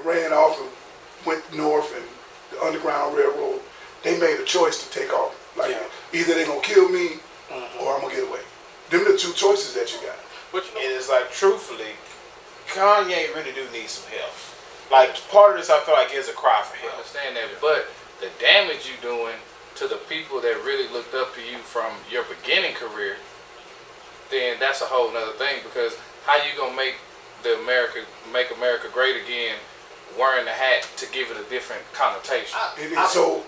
ran off and went north and the Underground Railroad, they made a choice to take off. Like either they're gonna kill me or I'm gonna get away. Them the two choices that you got. But and it's like, truthfully, Kanye really do need some help. Like, part of this I feel like is a cry for help. I understand that, but the damage you doing to the people that really looked up to you from your beginning career, then that's a whole nother thing. Because how you gonna make America great again wearing the hat to give it a different connotation? So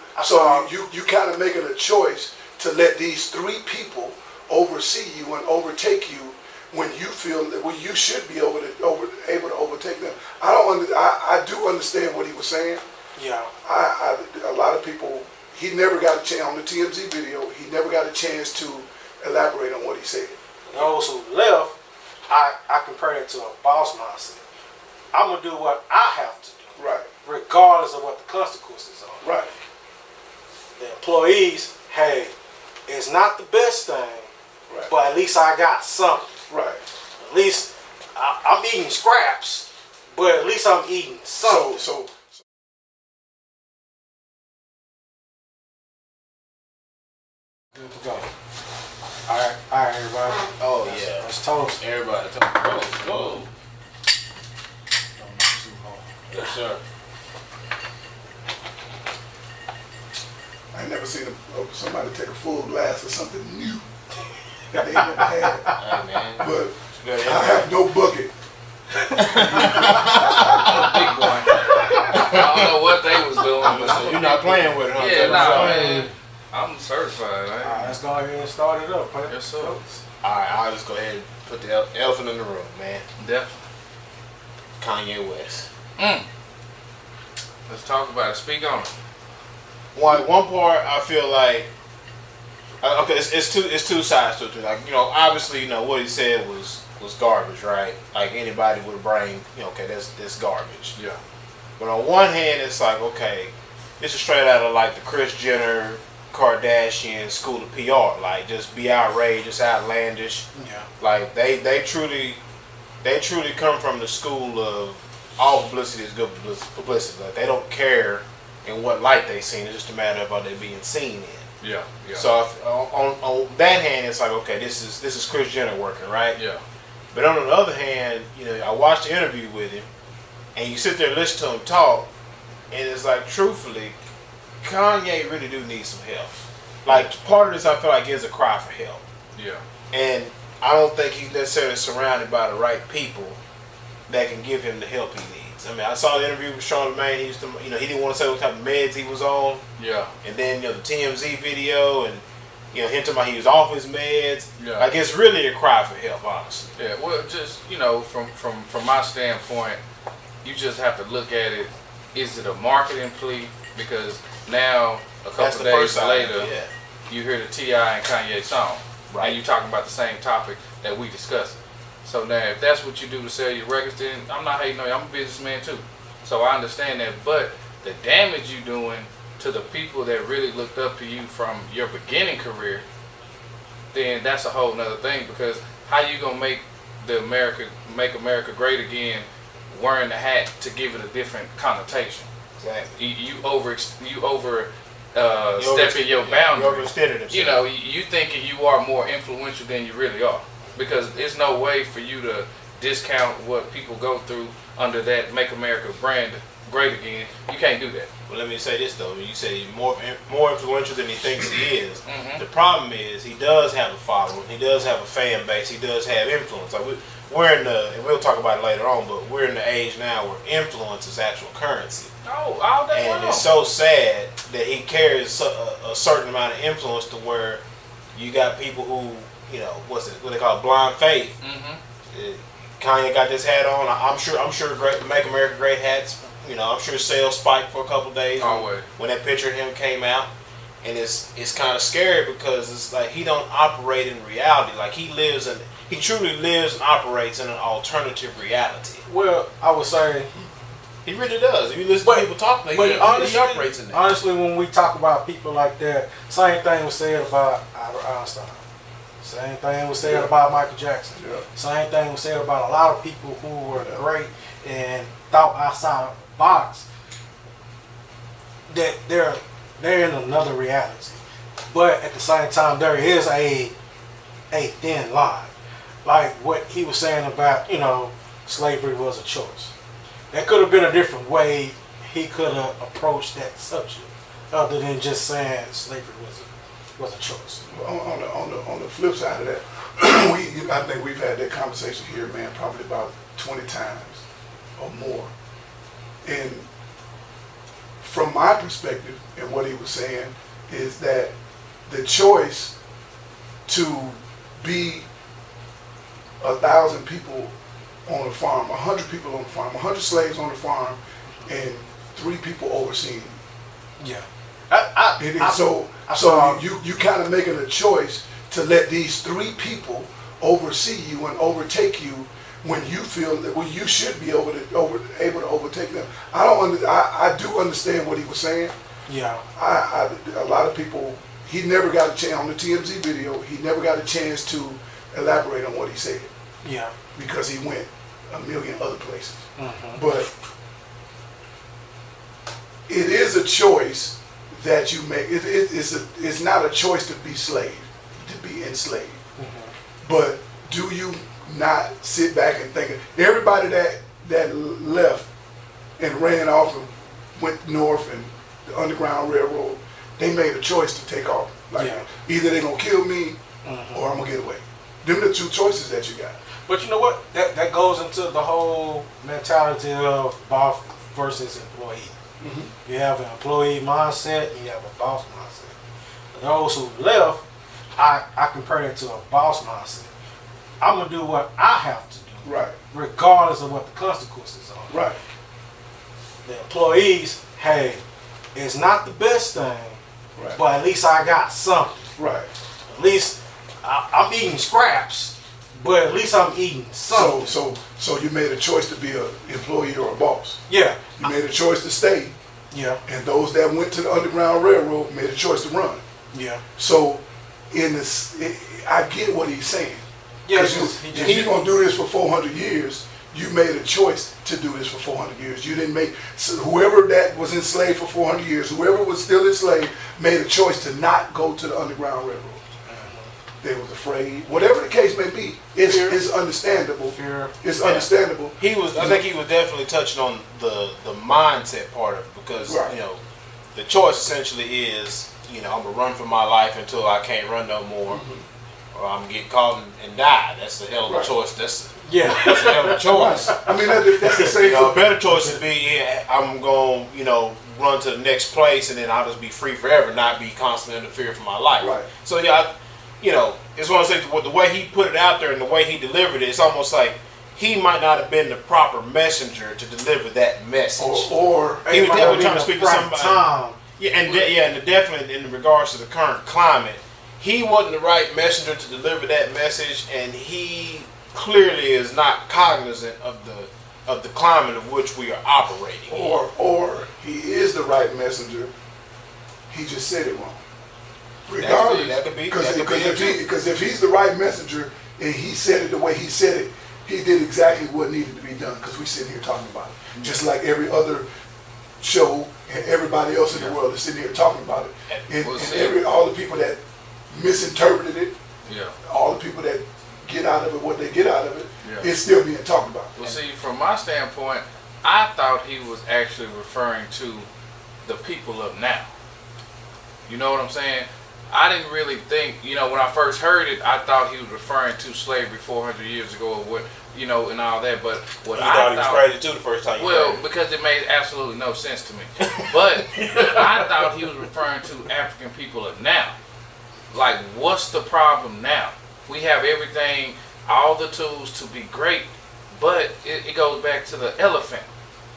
you kind of making a choice to let these three people oversee you and overtake you when you feel that you should be able to overtake them. I do understand what he was saying. Yeah. A lot of people, he never got a chance on the TMZ video. He never got a chance to elaborate on what he said. Those who left, I compare that to a boss mindset. I'm gonna do what I have to do, Right. regardless of what the consequences are. Right. The employees, hey, it's not the best thing, Right. but at least I got something. Right. At least I'm eating scraps, but at least I'm eating something. So Good to go. All right, everybody. Oh yeah. Let's toast. Everybody toast. Whoa. Don't make it too hard. Yes, sir. I ain't never seen somebody take a full glass of something new that they never had. Hey, man. But Good. I have no bucket. Big boy. I don't know what they was doing, but You're not playing with it, huh? yeah, nah, man. I'm certified, man. All right, let's go ahead and start it up, man. Yes, sir. Alright, I'll just go ahead and put the elephant in the room, man. Definitely. Kanye West. Let's talk about it. Speak on it. One part I feel like okay, it's two sides to it. Like, you know, obviously, you know, what he said was garbage, right? Like, anybody with a brain, you know, okay, that's garbage. Yeah. But on one hand, it's like, okay, this is straight out of like the Kris Jenner, Kardashian school of PR. Like, just be outrageous, outlandish. Yeah. Like, they truly come from the school of all publicity is good publicity. Like, they don't care in what light they seen. It's just a matter of how they being seen in. Yeah. Yeah. So on that hand, it's like, okay, this is Kris Jenner working, right? Yeah. But on the other hand, you know, I watched the interview with him, and you sit there and listen to him talk, and it's like, truthfully, Kanye really do need some help. Like, part of this I feel like is a cry for help. Yeah. And I don't think he's necessarily surrounded by the right people that can give him the help he needs. I mean, I saw the interview with Charlamagne. He used to, you know, he didn't want to say what type of meds he was on. Yeah. And then, you know, the TMZ video and, you know, him talking about he was off his meds. Yeah. Like, it's really a cry for help, honestly. Yeah. Well, just, you know, from my standpoint, you just have to look at it. Is it a marketing plea? Because now, a couple days later, you hear the T.I. and Kanye song. Right. And you talking about the same topic that we discussed. So now, if that's what you do to sell your records, then I'm not hating on you. I'm a businessman too. So I understand that. But the damage you doing to the people that really looked up to you from your beginning career, then that's a whole nother thing. Because how you gonna make America great again wearing the hat to give it a different connotation? Exactly. You stepping your boundaries. You overextended himself. You know, you thinking you are more influential than you really are. Because there's no way for you to discount what people go through under that Make America brand great again. You can't do that. Well, let me say this though. You say he's more influential than he thinks he is. Mm-hmm. The problem is he does have a following. He does have a fan base. He does have influence. Like we're in the, and we'll talk about it later on, but we're in the age now where influence is actual currency. Oh, all day long. And it's so sad that he carries a certain amount of influence to where you got people who, you know, what they call blind faith. Mm-hmm. Kanye got this hat on. I'm sure Make America Great hats. You know, I'm sure sales spiked for a couple of days when that picture of him came out, and it's kind of scary because it's like he don't operate in reality. Like he truly lives and operates in an alternative reality. Well, I would say he really does. If you listen to people talk, he operates in that. Honestly, when we talk about people like that, same thing was said about Einstein. Same thing was said about Michael Jackson. Yeah. Same thing was said about a lot of people who were great and thought outside of the box, that they're in another reality. But at the same time, there is a thin line. Like what he was saying about, slavery was a choice. That could have been a different way he could have approached that subject, other than just saying slavery was a choice. On the flip side of that, I think we've had that conversation here, man, probably about 20 times or more. And from my perspective, and what he was saying is that the choice to be 1,000 people on a farm, 100 people on the farm, 100 slaves on the farm, and 3 people overseeing you. Yeah. So you kind of making a choice to let these 3 people oversee you and overtake you when you feel that you should be able to overtake them. I do understand what he was saying. Yeah. A lot of people, he never got a chance on the TMZ video. He never got a chance to elaborate on what he said. Yeah. Because he went a million other places. Mm-hmm. But it is a choice that you make. It's not a choice to be enslaved. Mm-hmm. But do you not sit back and think, everybody that left and ran off and went north and the Underground Railroad, they made a choice to take off. Like, either they're going to kill me or I'm going to get away. Them are the 2 choices that you got. But you know what? That goes into the whole mentality of boss versus employee. Mm-hmm. You have an employee mindset and you have a boss mindset. For those who left, I compare it to a boss mindset. I'm going to do what I have to do. Right. Regardless of what the consequences are. Right. The employees, hey, it's not the best thing, right, but at least I got something. Right. At least I'm eating scraps, but at least I'm eating something. So you made a choice to be an employee or a boss. Yeah. You made a choice to stay. Yeah. And those that went to the Underground Railroad made a choice to run. Yeah. So I get what he's saying. Yeah. If you're going to do this for 400 years, you made a choice to do this for 400 years. You didn't make, whoever that was enslaved for 400 years, whoever was still enslaved, made a choice to not go to the Underground Railroad. They was afraid. Whatever the case may be, it's understandable. Fear. It's understandable. I think he was definitely touching on the mindset part of it, because right, the choice essentially is, I'm gonna run for my life until I can't run no more, or I'm gonna get caught and die. That's a hell of a choice. That's a hell of a choice. I mean, that's the same. A better choice would be, I'm going, run to the next place, and then I'll just be free forever, not be constantly under fear for my life. Right. So it's one of those things. The way he put it out there and the way he delivered it, it's almost like he might not have been the proper messenger to deliver that message. Or he was definitely trying to speak to somebody. Time. And definitely in regards to the current climate, he wasn't the right messenger to deliver that message, and he clearly is not cognizant of the climate of which we are operating. Or he is the right messenger. He just said it wrong. Regardless, that could be because if he's the right messenger and he said it the way he said it, he did exactly what needed to be done. Because we're sitting here talking about it, just like every other show and everybody else in the world is sitting here talking about it, and all the people that misinterpreted it, all the people that get out of it what they get out of it, it's still being talked about. Well, see, from my standpoint, I thought he was actually referring to the people of now. You know what I'm saying? I didn't really think, when I first heard it, I thought he was referring to slavery 400 years ago, or what, and all that. But what I thought he was crazy too the first time. Because it made absolutely no sense to me. But I thought he was referring to African people of now. Like, what's the problem now? We have everything, all the tools to be great, but it goes back to the elephant.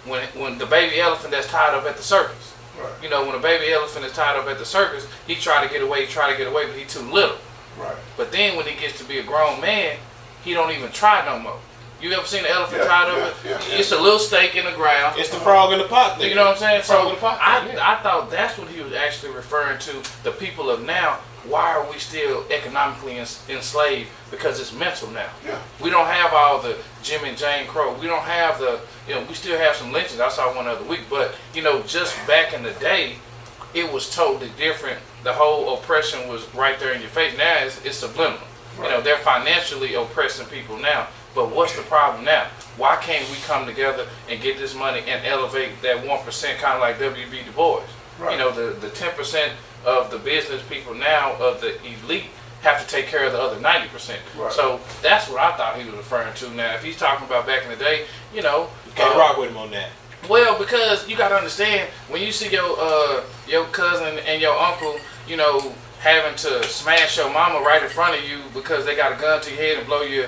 When the baby elephant that's tied up at the circus. Right. When a baby elephant is tied up at the circus, he try to get away, but he's too little. Right. But then when he gets to be a grown man, he don't even try no more. You ever seen an elephant tied up? It's a little stake in the ground. It's the frog in the pot thing. You know what I'm saying? Frog in the pot. I thought that's what he was actually referring to, the people of now why are we still economically enslaved? Because it's mental now. Yeah. We don't have all the Jim and Jane Crow. We don't have the, we still have some lynchings. I saw one other week, but just back in the day, it was totally different. The whole oppression was right there in your face. Now it's subliminal. Right. They're financially oppressing people now. But what's the problem now? Why can't we come together and get this money and elevate that 1%, kind of like W.B. Du Bois? Right. The 10% of the business people now, of the elite, have to take care of the other 90%. Right. So that's what I thought he was referring to. Now, if he's talking about back in the day, you can't rock with him on that. Well, because you got to understand, when you see your cousin and your uncle, having to smash your mama right in front of you because they got a gun to your head and blow your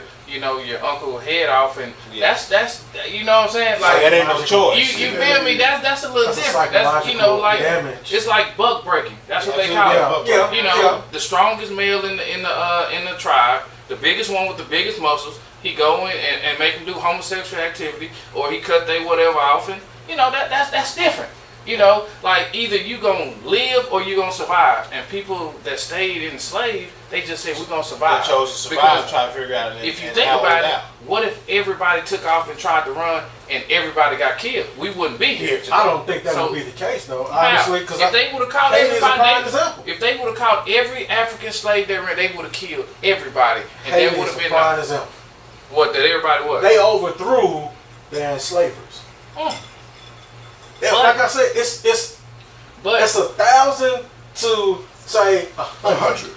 uncle's head off, and that's what I'm saying, like that ain't no choice. You feel me? That's a little different. That's damage. It's like buck breaking. That's what they call it. Yeah. The strongest male in the tribe, the biggest one with the biggest muscles. He go in and make them do homosexual activity, or he cut they whatever off, and that's different. Like either you gonna live or you gonna survive. And people that stayed enslaved, they just said we're gonna survive. They chose to survive, try to figure out. If you think about it, what if everybody took off and tried to run and everybody got killed? We wouldn't be here today. I don't think that would be the case, though. Obviously, because if they would have caught everybody, if they would have caught every African slave they would have killed everybody, and there would have been what that everybody was. They overthrew the enslavers. Like I said, it's 1,000 to say 100.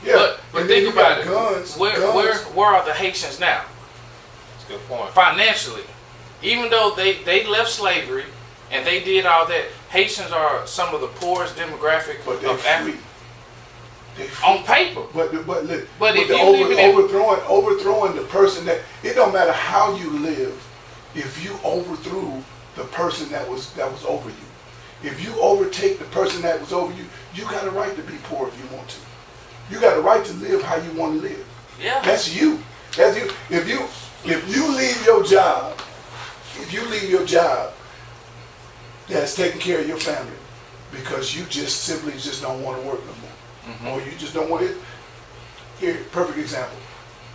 Yeah, but think about it. Guns. Where are the Haitians now? That's a good point. Financially, even though they left slavery and they did all that, Haitians are some of the poorest demographic of Africa. On paper. But look, if you overthrowing the person that, it don't matter how you live, if you overthrew the person that was over you. If you overtake the person that was over you, you got a right to be poor if you want to. You got a right to live how you want to live. Yeah. That's you. That's you. If you leave your job, that's taking care of your family because you just simply don't want to work no more. Or you just don't want it. Here, perfect example.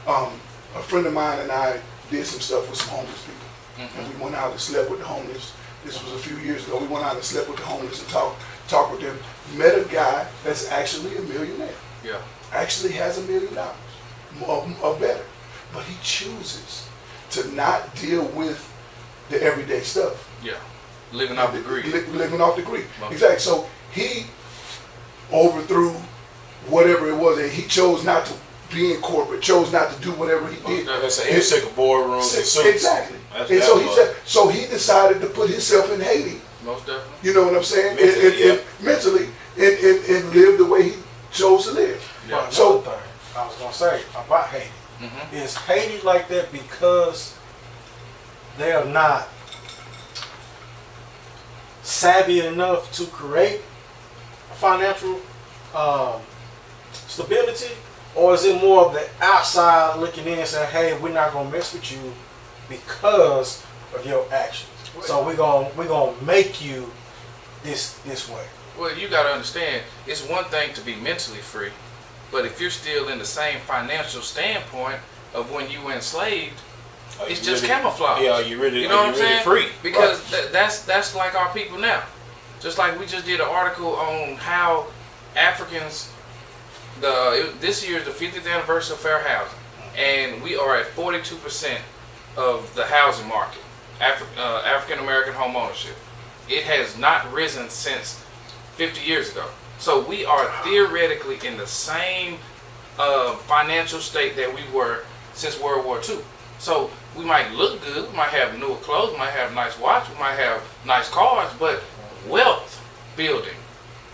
A friend of mine and I did some stuff with some homeless people. And we went out and slept with the homeless. This was a few years ago. We went out and slept with the homeless and talked with them. Met a guy that's actually a millionaire. Yeah. Actually has $1 million or better. But he chooses to not deal with the everyday stuff. Yeah. Living off the greed. Living off the greed. Exactly. So he overthrew whatever it was, and he chose not to be in corporate, chose not to do whatever he did. He was sick of boardrooms and suits. Exactly. And so he decided to put himself in Haiti. Most definitely. You know what I'm saying? Mentally, and live the way he chose to live. Yeah. But so thing I was gonna say about Haiti is Haiti like that because they are not savvy enough to create financial stability, or is it more of the outside looking in and saying, "Hey, we're not gonna mess with you because of your actions. So we're gonna make you this way." Well, you got to understand, it's one thing to be mentally free, but if you're still in the same financial standpoint of when you were enslaved, it's just camouflage. Yeah, you know what I'm saying? Free. Because that's like our people now. Just like we just did an article on how Africans, this year is the 50th anniversary of fair housing, and we are at 42% of the housing market, African American home ownership. It has not risen since 50 years ago. So we are theoretically in the same financial state that we were since World War II. So we might look good, we might have newer clothes, we might have nice watch, we might have nice cars, but wealth building,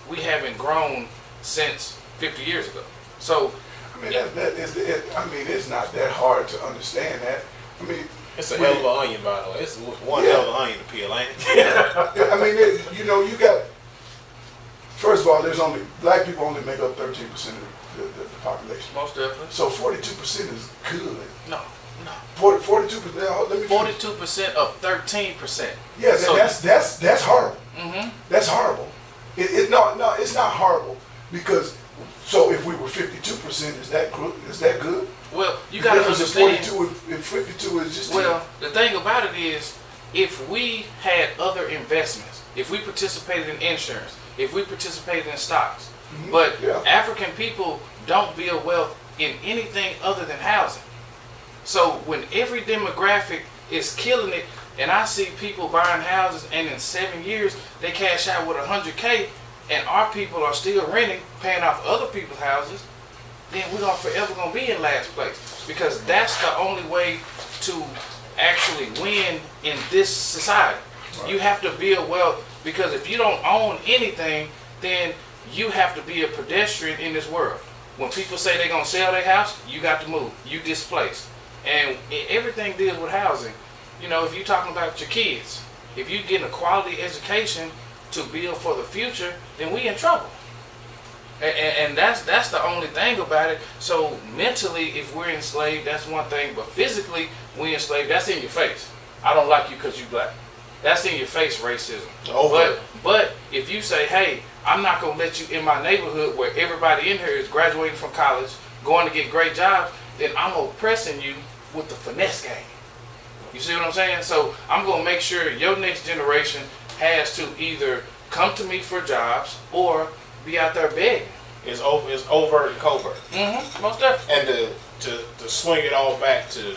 we haven't grown since 50 years ago. So I mean, it's not that hard to understand that. I mean, it's a hell of an onion, by the way. It's one hell of an onion to peel, ain't it? I mean, you got. First of all, black people only make up 13% of the population. Most definitely. So 42% is good. No. 42%. Let me 42% of 13%. Yeah, that's horrible. Mm-hmm. That's horrible. It's not horrible because So if we were 52%, is that good? Is that good? Well, you The got to difference is understand. 42 and 52 is just 10. Well, the thing about it is, if we had other investments, if we participated in insurance, if we participated in stocks, but Yeah. African people don't build wealth in anything other than housing. So when every demographic is killing it, and I see people buying houses, and in 7 years they cash out with $100K, and our people are still renting, paying off other people's houses, then we're forever gonna be in last place, because that's the only way to actually win in this society. Right. You have to build wealth, because if you don't own anything, then you have to be a pedestrian in this world. When people say they're gonna sell their house, you got to move. You displaced, and everything deals with housing. You know, if you're talking about your kids, if you getting a quality education to build for the future, then we in trouble. And that's the only thing about it. So mentally, if we're enslaved, that's one thing. But physically, we enslaved. That's in your face. I don't like you because you black. That's in your face racism. But if you say, hey, I'm not gonna let you in my neighborhood where everybody in here is graduating from college, going to get great jobs, then I'm oppressing you with the finesse game. You see what I'm saying? So I'm gonna make sure your next generation has to either come to me for jobs or be out there begging. It's overt and covert. Most definitely. And to swing it all back to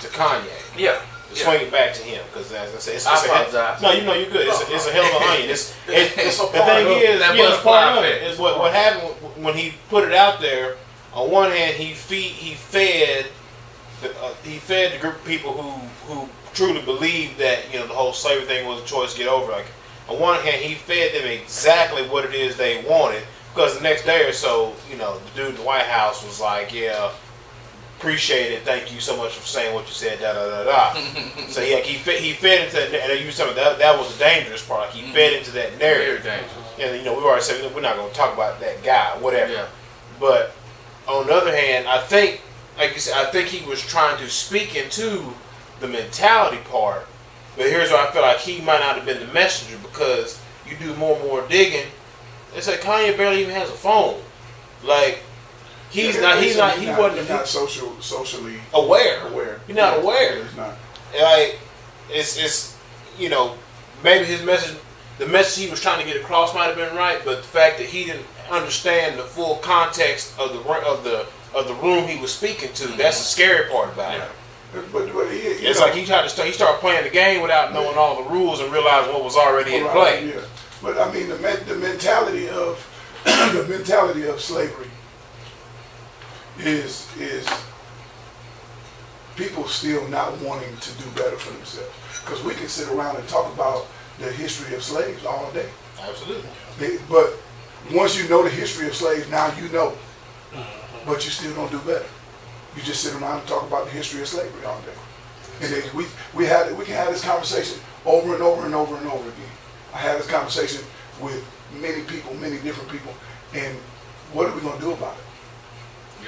Kanye. Yeah. Swing it back to him, because as I said, it's I a apologize. no, you're good. It's a hell of an onion. It's the part thing of is, that it's part butterfly of it. Is what happened when he put it out there. On one hand, he fed the group of people who truly believed that the whole slavery thing was a choice to get over. Like, on one hand, he fed them exactly what it is they wanted, because the next day or so, the dude in the White House was like, yeah, appreciate it, thank you so much for saying what you said, da da da da. So he fed into that, and you said that was the dangerous part. Like, he fed into that narrative. Very dangerous. And we've already said we're not going to talk about that guy, whatever. Yeah. But on the other hand, I think, like you said, I think he was trying to speak into the mentality part. But here's where I feel like he might not have been the messenger, because you do more and more digging. It's like Kanye barely even has a phone. Like, he wasn't socially aware. He's not aware. He's not. Like, it's maybe his message, the message he was trying to get across might have been right, but the fact that he didn't understand the full context of the room he was speaking to, that's the scary part about it. But it's like he started playing the game without knowing all the rules and realizing what was already in play. Yeah. But I mean, the mentality of the mentality of slavery is people still not wanting to do better for themselves. Because we can sit around and talk about the history of slaves all day. Absolutely. But once you know the history of slaves, now you know. But you still don't do better. You just sit around and talk about the history of slavery all day. And then we can have this conversation over and over and over and over again. I had this conversation with many people, many different people, and what are we going to do about it?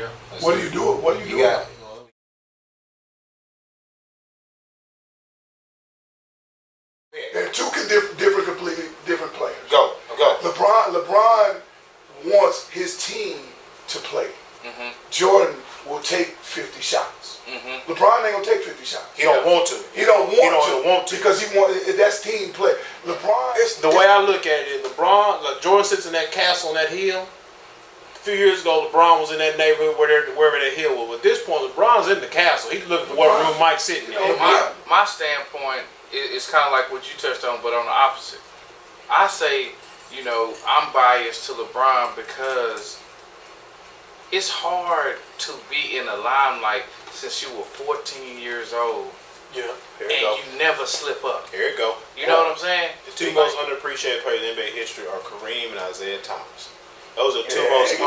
Yeah. What do you do? What do you do about it? And two completely different players. Go. LeBron wants his team to play. Jordan will take 50 shots. LeBron ain't gonna take 50 shots. He don't want to. He don't want to because that's team play. LeBron. The way I look at it, Jordan sits in that castle on that hill. A few years ago, LeBron was in that neighborhood wherever that hill was. At this point, LeBron's in the castle. He's looking for what room Mike's sitting in. My standpoint is kind of like what you touched on, but on the opposite. I say, I'm biased to LeBron because it's hard to be in the limelight since you were 14 years old. Yeah, and you never slip up. Here you go. You know what I'm saying? The two most underappreciated players in NBA history are Kareem and Isaiah Thomas. Those are two most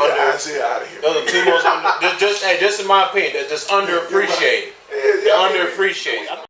just in my opinion, they're just underappreciated. They're underappreciated.